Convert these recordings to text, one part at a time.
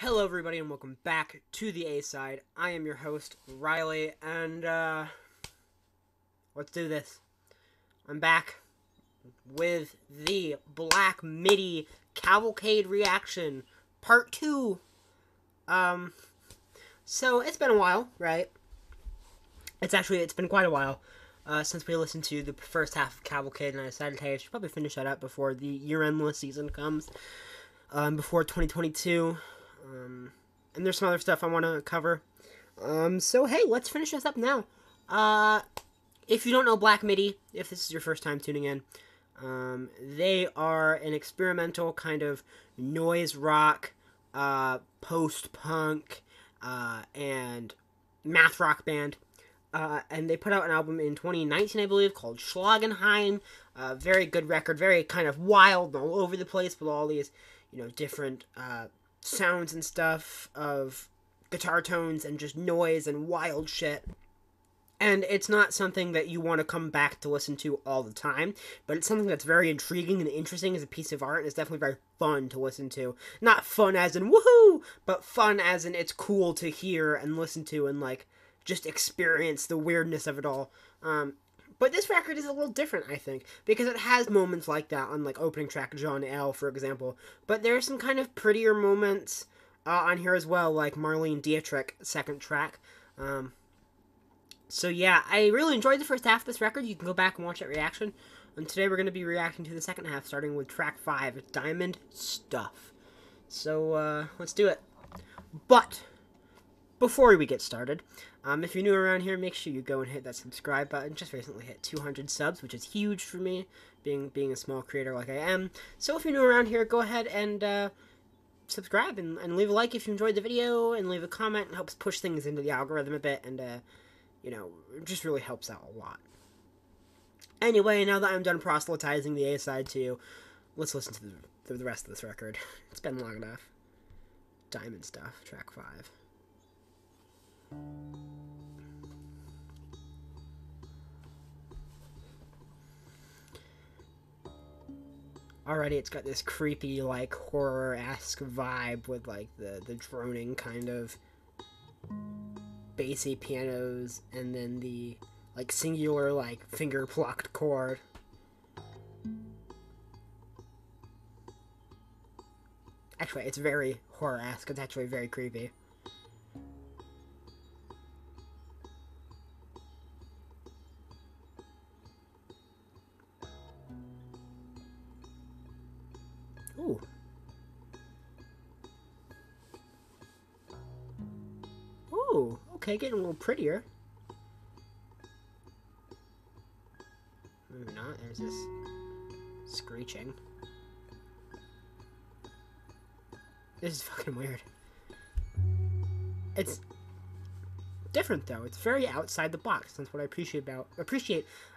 Hello everybody and welcome back to the A-Side. I am your host, Riley, and let's do this. I'm back with the Black Midi Cavalcade reaction, part 2. So it's been a while, right? It's been quite a while since we listened to the first half of Cavalcade, and I decided, hey, I should probably finish that up before the year-endless season comes, before 2022. And there's some other stuff I want to cover. So hey, let's finish this up now. If you don't know Black Midi, if this is your first time tuning in, they are an experimental kind of noise rock, post-punk, and math rock band. And they put out an album in 2019, I believe, called Schlagenheim. Very good record, very kind of wild and all over the place with all these, different, sounds and stuff of guitar tones and just noise and wild shit. And it's not something that you want to come back to listen to all the time, but it's something that's very intriguing and interesting as a piece of art, and it's definitely very fun to listen to. Not fun as in woohoo, but fun as in it's cool to hear and listen to and, just experience the weirdness of it all. But this record is a little different, I think, because it has moments like that on, opening track John L., for example. But there are some kind of prettier moments on here as well, like Marlene Dietrich, second track. So yeah, I really enjoyed the first half of this record. You can go back and watch that reaction. And today we're going to be reacting to the second half, starting with track 5, Diamond Stuff. So, let's do it. But before we get started, if you're new around here, make sure you go and hit that subscribe button. Just recently hit 200 subs, which is huge for me, being a small creator like I am. So if you're new around here, go ahead and subscribe and leave a like if you enjoyed the video, and leave a comment. It helps push things into the algorithm a bit, and it just really helps out a lot. Anyway, now that I'm done proselytizing the A-side to you, let's listen to the rest of this record. It's been long enough. Diamond Stuff, track 5. Already it's got this creepy, horror-esque vibe with, the droning kind of bassy pianos, and then the, singular, finger-plucked chord. Actually, it's very horror-esque. It's actually very creepy. Ooh. Ooh, okay, getting a little prettier. Maybe not, there's this screeching. This is fucking weird. It's different though. It's very outside the box. That's what I appreciate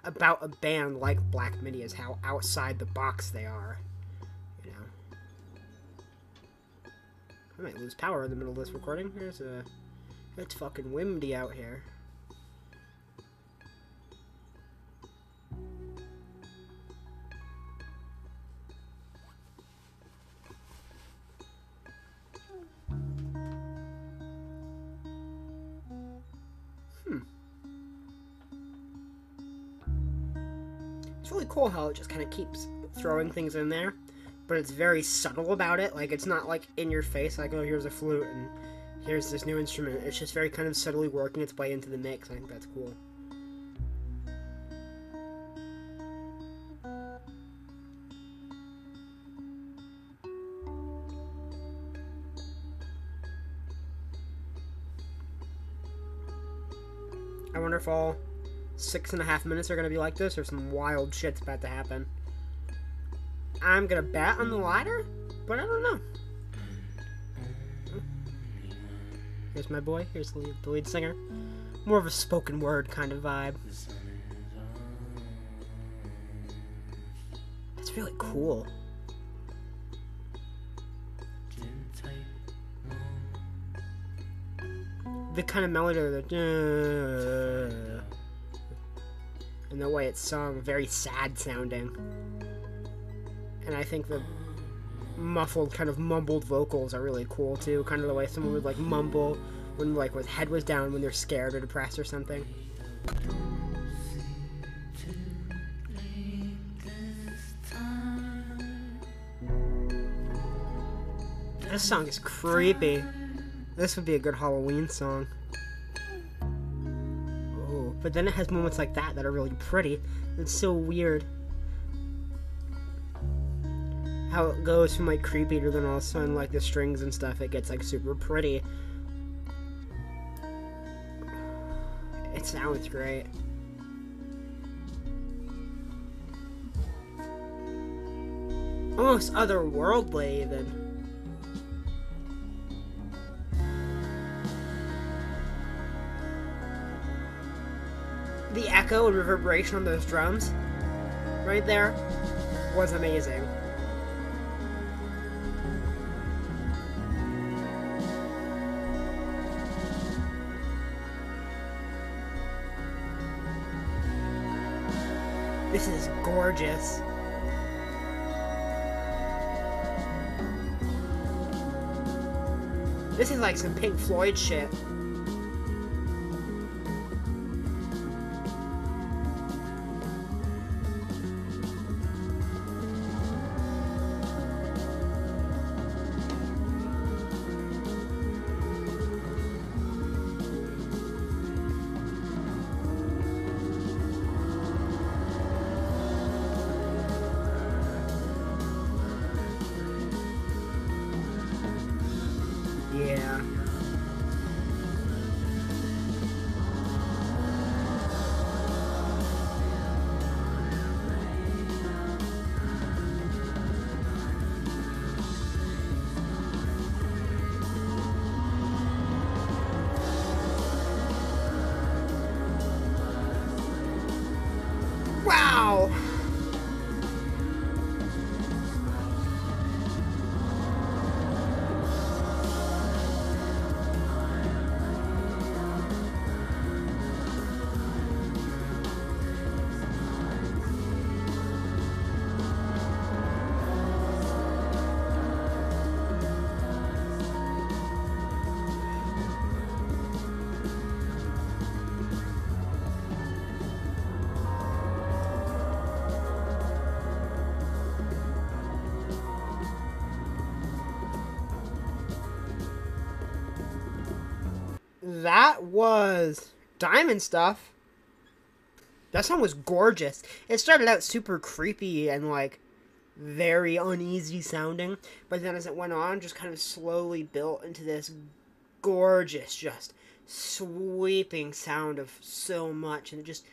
about a band like Black Midi, is how outside the box they are. I might lose power in the middle of this recording. It's fucking windy out here. It's really cool how it just kind of keeps throwing things in there, but it's very subtle about it. It's not in your face, oh, here's a flute and here's this new instrument. It's just very kind of subtly working its way into the mix. I think that's cool. I wonder if all 6.5 minutes are going to be like this, or some wild shit's about to happen. I'm going to bet on the latter, but I don't know. Here's my boy. Here's the lead singer. More of a spoken word kind of vibe. That's really cool. The kind of melody, and the way it's sung, very sad sounding. And I think the muffled, kind of mumbled vocals are really cool too. Kind of the way someone would like mumble when like with head was down when they're scared or depressed or something. This song is creepy. This would be a good Halloween song. Oh, but then it has moments like that that are really pretty. It's so weird how it goes from like creepy to then all of a sudden like the strings and stuff, it gets like super pretty. It sounds great. Almost otherworldly even. The echo and reverberation on those drums right there was amazing. This is gorgeous. This is like some Pink Floyd shit. Yeah. Wow. That was Diamond Stuff. That song was gorgeous. It started out super creepy and like very uneasy sounding, but then as it went on, just kind of slowly built into this gorgeous, just sweeping sound of so much, and it just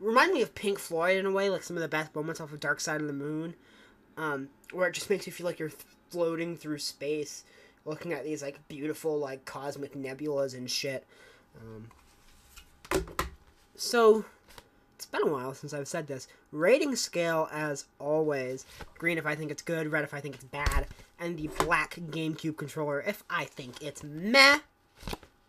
reminded me of Pink Floyd in a way, like some of the best moments off of Dark Side of the Moon, where it just makes you feel like you're floating through space, looking at these like beautiful like cosmic nebulas and shit. So it's been a while since I've said this. Rating scale as always. Green if I think it's good, red if I think it's bad, and the black GameCube controller if I think it's meh.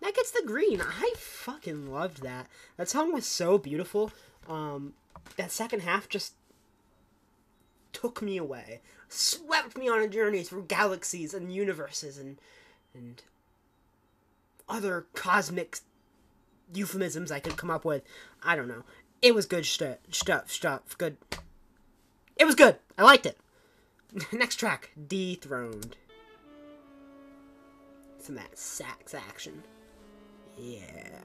That gets the green. I fucking loved that. That song was so beautiful. That second half just took me away. Swept me on a journey through galaxies and universes and other cosmic euphemisms I could come up with. I don't know. It was good stuff. Good. It was good. I liked it. Next track, Dethroned. Some of that sax action. Yeah.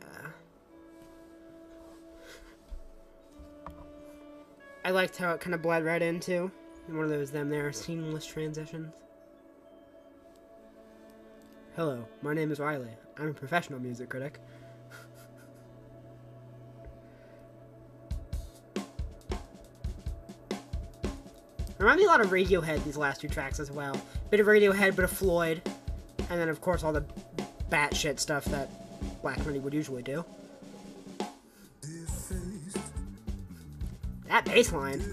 I liked how it kind of bled right into one of those there seamless transitions. Hello, my name is Riley. I'm a professional music critic. Remind me a lot of Radiohead, these last two tracks as well. Bit of Radiohead, bit of Floyd, and then of course all the batshit stuff that Black Midi would usually do. That bass line.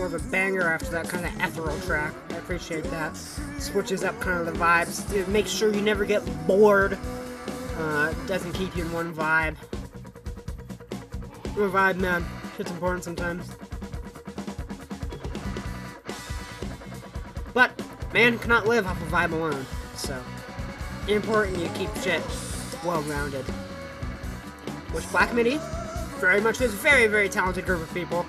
more of a banger after that kind of ethereal track. I appreciate that. Switches up kind of the vibes. It makes sure you never get bored. Doesn't keep you in one vibe. I'm a vibe man. Shit's important sometimes. But man cannot live off a vibe alone. So important you keep shit well-rounded. Which Black Midi very much is. Very, very talented group of people.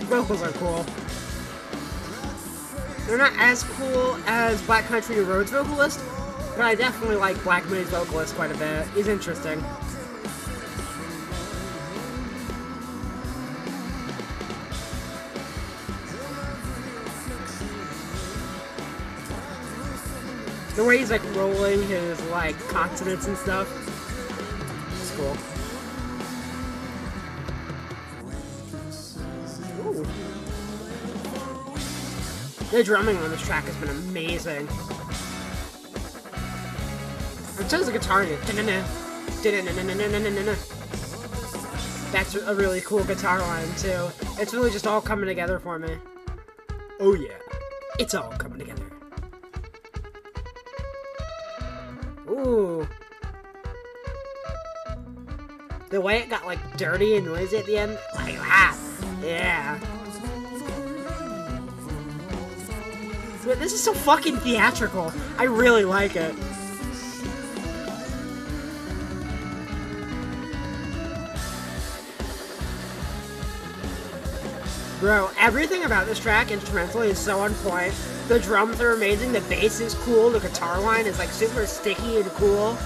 Vocals are cool. They're not as cool as Black Country Road's vocalist, but I definitely like Black Midi's vocalist quite a bit. He's interesting. The way he's like rolling his like consonants and stuff. It's cool. Ooh. The drumming on this track has been amazing. And so does the guitar. That's a really cool guitar line too. It's really just all coming together for me. Oh yeah. It's all coming together. Ooh. The way it got like dirty and noisy at the end. Like that. Yeah. But this is so fucking theatrical. I really like it. Bro, everything about this track instrumentally is so on point. The drums are amazing, the bass is cool, the guitar line is like super sticky and cool.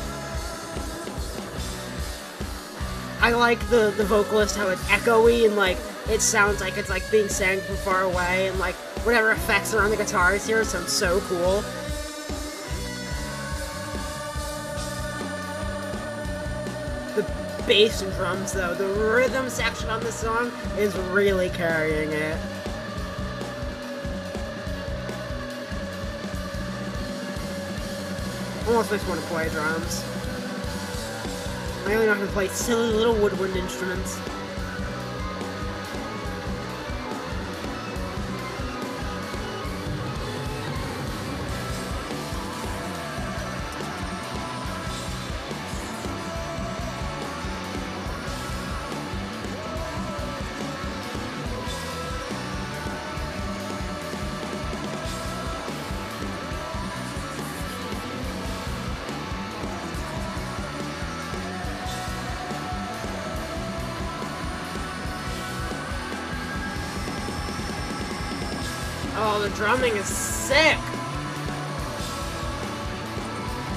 I like the vocalist, how it's echoey and like it sounds like it's like being sang from far away, and like whatever effects are on the guitars here sounds so cool. The bass and drums though, the rhythm section on this song is really carrying it. Almost makes me want to play drums. I only know how to play silly little woodwind instruments. Oh, the drumming is sick!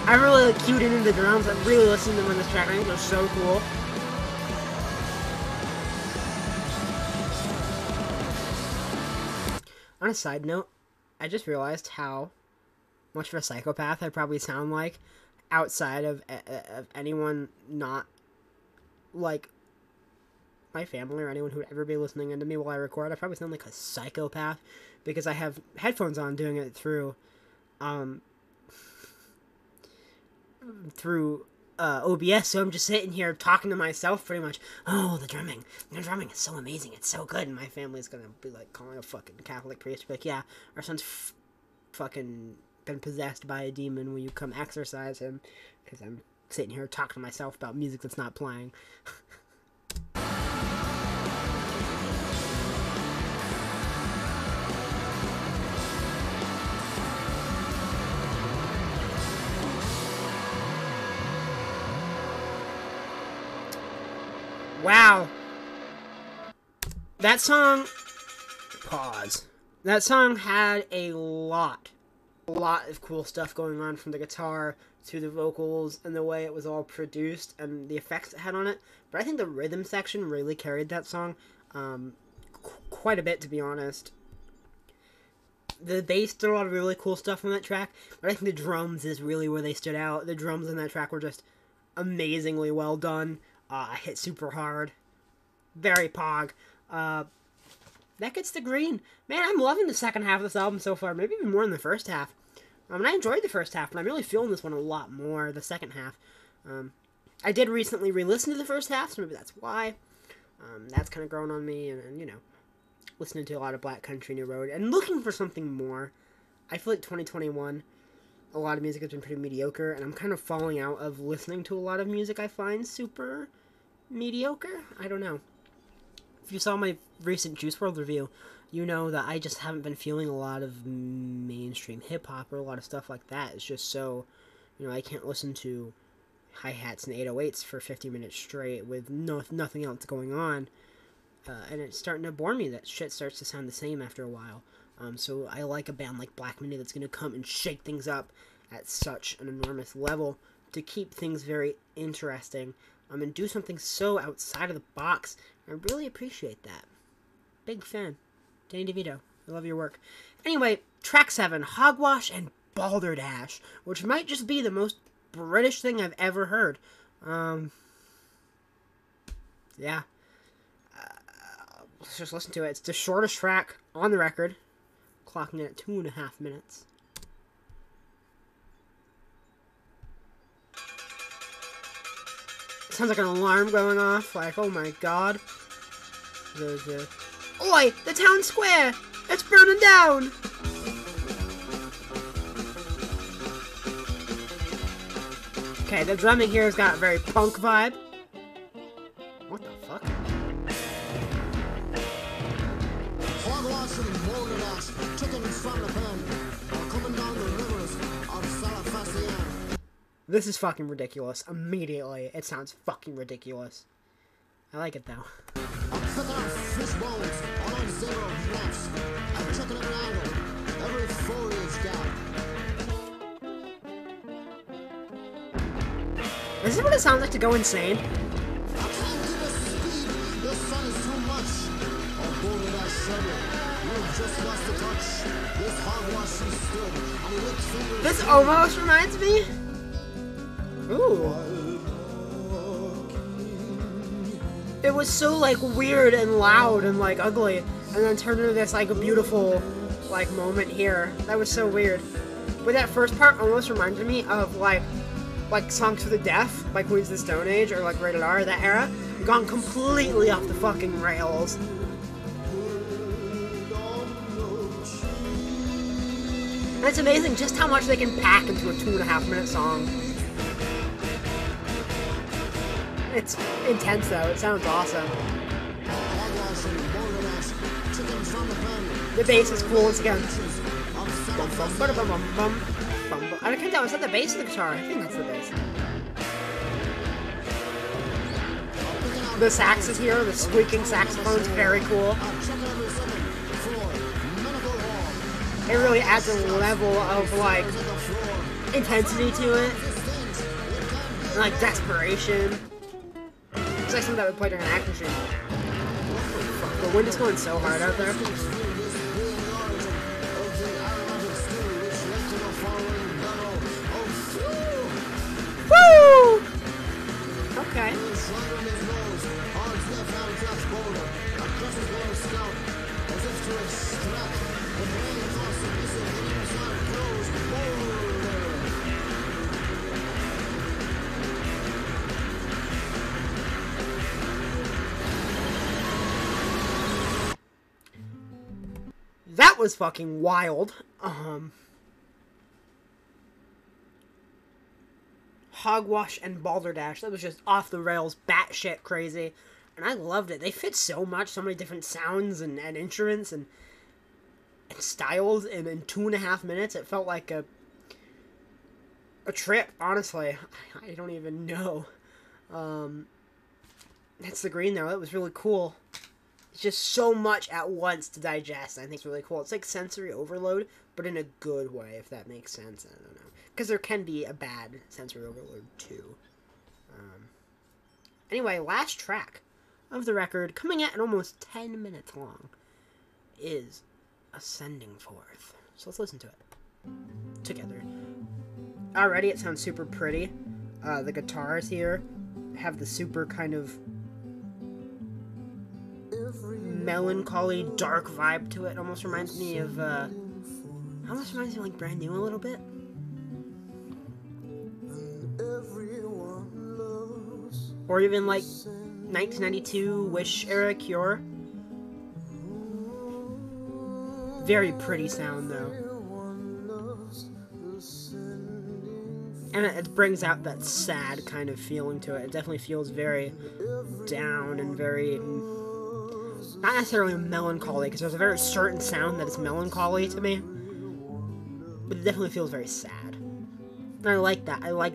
I really like cued into the drums. I'm really listening to them on this track. I think they're so cool. On a side note, I just realized how much of a psychopath I probably sound like outside of anyone not like my family or anyone who would ever be listening into me while I record. I probably sound like a psychopath because I have headphones on doing it through OBS, so I'm just sitting here talking to myself pretty much. Oh, the drumming is so amazing, it's so good, and my family's gonna be like calling a fucking Catholic priest, like, yeah, our son's fucking been possessed by a demon, will you come exorcise him? Because I'm sitting here talking to myself about music that's not playing. Wow. That song... Pause. That song had a lot of cool stuff going on, from the guitar to the vocals and the way it was all produced and the effects it had on it. But I think the rhythm section really carried that song quite a bit, to be honest. The bass did a lot of really cool stuff on that track, but I think the drums is really where they stood out. The drums on that track were just amazingly well done. hit super hard. Very pog. That gets the green. Man, I'm loving the second half of this album so far. Maybe even more than the first half. And I enjoyed the first half, but I'm really feeling this one a lot more, the second half. I did recently re-listen to the first half, so maybe that's why. That's kind of grown on me, and, you know, listening to a lot of Black Country, New Road, and looking for something more. I feel like 2021, a lot of music has been pretty mediocre, and I'm kind of falling out of listening to a lot of music I find super mediocre. I don't know. If you saw my recent Juice WRLD review, you know that I just haven't been feeling a lot of mainstream hip-hop or a lot of stuff like that. It's just so, you know, I can't listen to hi-hats and 808s for 50 minutes straight with nothing else going on. And it's starting to bore me that shit starts to sound the same after a while. So I like a band like Black Midi that's going to come and shake things up at such an enormous level to keep things very interesting. And do something so outside of the box. I really appreciate that. Big fan. Danny DeVito. I love your work. Anyway, track 7, Hogwash and Balderdash, which might just be the most British thing I've ever heard. Yeah. Let's just listen to it. It's the shortest track on the record, clocking it at 2.5 minutes. Sounds like an alarm going off, like, oh my god. Oi, the town square! It's burning down! Okay, the drumming here has got a very punk vibe. What the fuck? This is fucking ridiculous. Immediately, it sounds fucking ridiculous. I like it though. This is what it sounds like to go insane. This almost reminds me. Ooh. It was so, like, weird and loud and, like, ugly, and then turned into this, like, beautiful, like, moment here. That was so weird. But that first part almost reminded me of, like Songs for the Deaf, like Queens of the Stone Age, or, like, Rated R, that era. Gone completely off the fucking rails. And it's amazing just how much they can pack into a 2.5-minute song. It's intense though, it sounds awesome. The bass is cool once again. I can't tell, is that the bass or the guitar? I think that's the bass. The sax is here, the squeaking saxophone is very cool. It really adds a level of, like, intensity to it. And, like, desperation. It's like something that would play during an action scene. Oh, fuck. The wind is going so hard out there. Woo! Okay. That was fucking wild. Hogwash and Balderdash. That was just off the rails, batshit crazy. And I loved it. They fit so much, so many different sounds and instruments and styles in 2.5 minutes. It felt like a trip, honestly. I don't even know. That's the green though. That was really cool. It's just so much at once to digest. I think it's really cool. It's like sensory overload, but in a good way, if that makes sense. I don't know. Because there can be a bad sensory overload, too. Anyway, last track of the record, coming at almost 10 minutes long, is Ascending Forth. So let's listen to it together. Already, it sounds super pretty. The guitars here have the super kind of melancholy, dark vibe to it. Almost reminds me of, almost reminds me of, like, Brand New a little bit. Or even, like, 1992 Wish era Cure. Very pretty sound, though. And it brings out that sad kind of feeling to it. It definitely feels very down and very... not necessarily melancholy, because there's a very certain sound that is melancholy to me. But it definitely feels very sad. And I like that. I like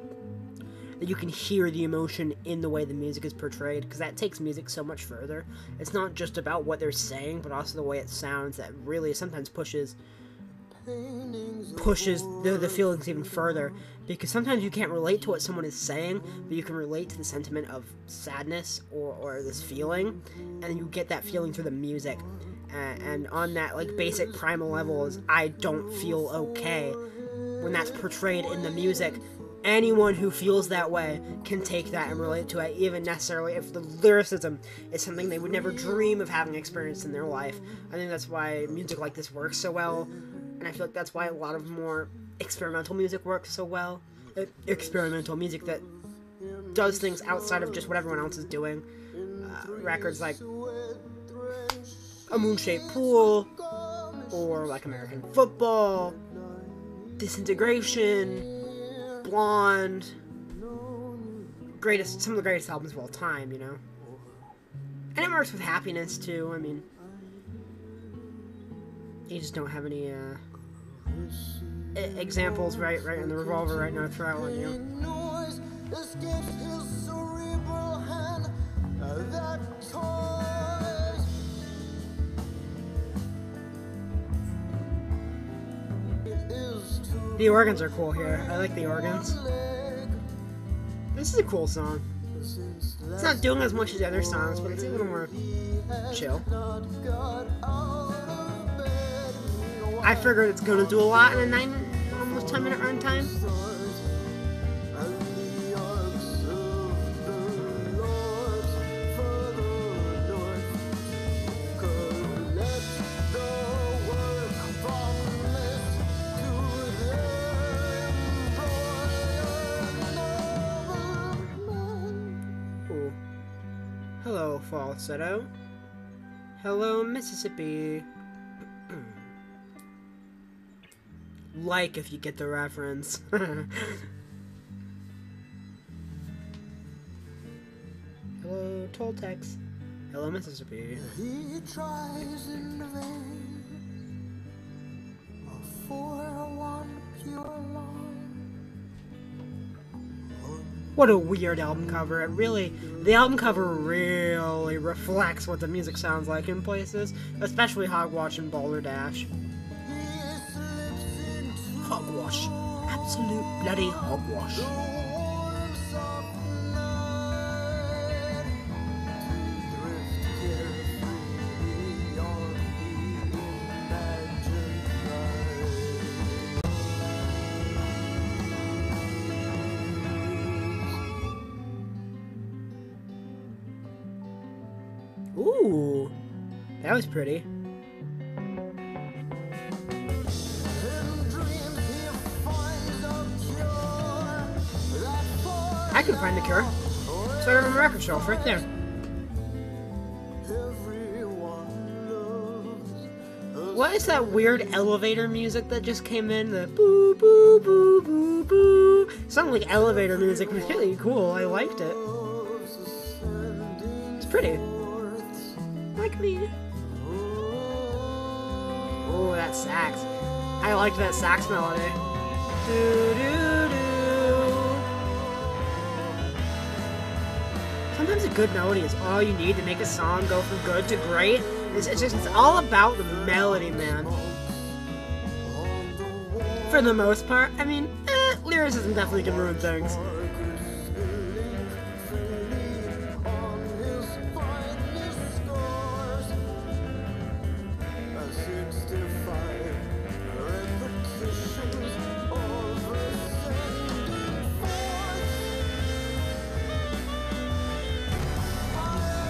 that you can hear the emotion in the way the music is portrayed, because that takes music so much further. It's not just about what they're saying, but also the way it sounds that really sometimes pushes the feelings even further, because sometimes you can't relate to what someone is saying, but you can relate to the sentiment of sadness or this feeling, and you get that feeling through the music. And on that, like, basic primal level is I don't feel okay. When that's portrayed in the music, anyone who feels that way can take that and relate to it, even necessarily if the lyricism is something they would never dream of having experienced in their life. I think that's why music like this works so well. And I feel like that's why a lot of more experimental music works so well. Experimental music that does things outside of just what everyone else is doing. Records like A Moon-Shaped Pool, or like American Football, Disintegration, Blonde, some of the greatest albums of all time, you know? And it works with Happiness, too. I mean, you just don't have any, examples right in the revolver right now to throw out on you. The organs are cool here. I like the organs. This is a cool song. It's not doing as much as the other songs, but it's a little more chill. I figured it's gonna do a lot in a almost 10-minute runtime. Ooh. Hello, falsetto. Hello, Mississippi. Like if you get the reference. Hello, Toltecs. Hello, Mississippi. He tries in vain for one pure love. What a weird album cover. The album cover really reflects what the music sounds like in places, especially Hogwash and Balderdash. Hogwash. Absolute bloody hogwash. Ooh, that was pretty. I can find the cure. Started on the record shelf right there. What is that weird elevator music that just came in? The boo boo boo boo boo. Sounded like elevator music. It was really cool. I liked it. It's pretty. Like me. Oh, that sax. I liked that sax melody. Doo doo doo. Sometimes a good melody is all you need to make a song go from good to great. It's all about the melody, man. For the most part. I mean, lyricism definitely can ruin things.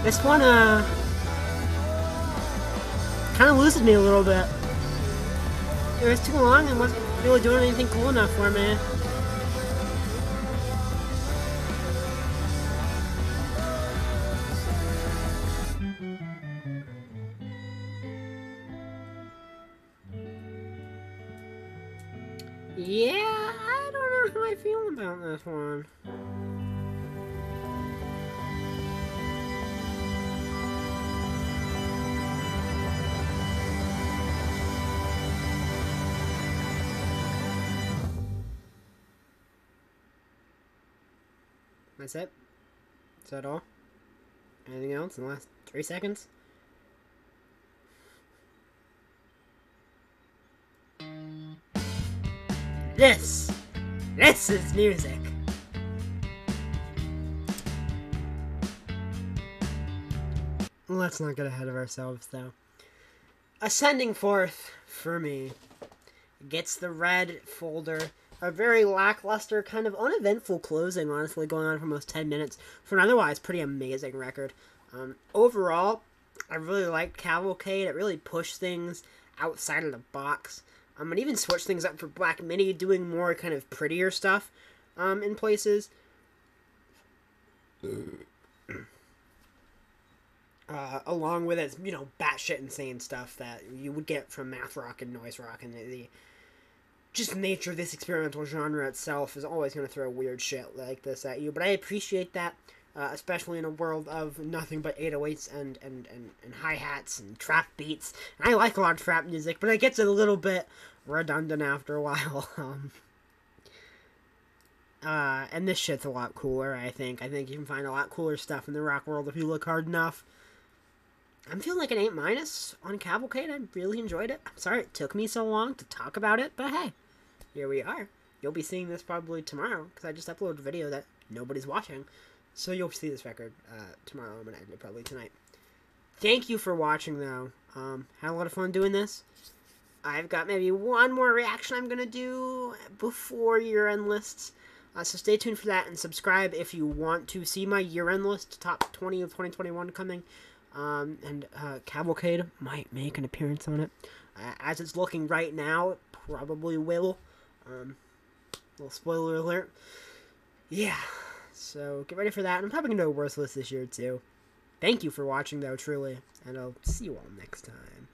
This one, kind of loses me a little bit. It was too long and wasn't really doing anything cool enough for me. Yeah, I don't know how I feel about this one. That's it? Is that all? Anything else in the last 3 seconds? This is music. Let's not get ahead of ourselves, though. Ascending Forth, for me, gets the red folder. A very lackluster, kind of uneventful closing, honestly, going on for almost 10 minutes for an otherwise pretty amazing record. Overall, I really liked Cavalcade. It really pushed things outside of the box. And even switched things up for Black Midi, doing more kind of prettier stuff in places. Along with its, batshit insane stuff that you would get from math rock and noise rock, and the just nature of this experimental genre itself is always going to throw weird shit like this at you. But I appreciate that, especially in a world of nothing but 808s and hi-hats and trap beats. And I like a lot of trap music, but it gets a little bit redundant after a while. And this shit's a lot cooler, I think. I think you can find a lot cooler stuff in the rock world if you look hard enough. I'm feeling like an A- on Cavalcade. I really enjoyed it. I'm sorry it took me so long to talk about it, but hey, here we are. You'll be seeing this probably tomorrow, because I just uploaded a video that nobody's watching. So you'll see this record tomorrow. I'm going to edit it probably tonight. Thank you for watching, though. Had a lot of fun doing this. I've got maybe one more reaction I'm going to do before year-end lists. So stay tuned for that, and subscribe if you want to see my year-end list, top 20 of 2021 coming. And Cavalcade might make an appearance on it. As it's looking right now, it probably will. Little spoiler alert. Yeah, so get ready for that. I'm probably going to do a worst list this year, too. Thank you for watching, though, truly. And I'll see you all next time.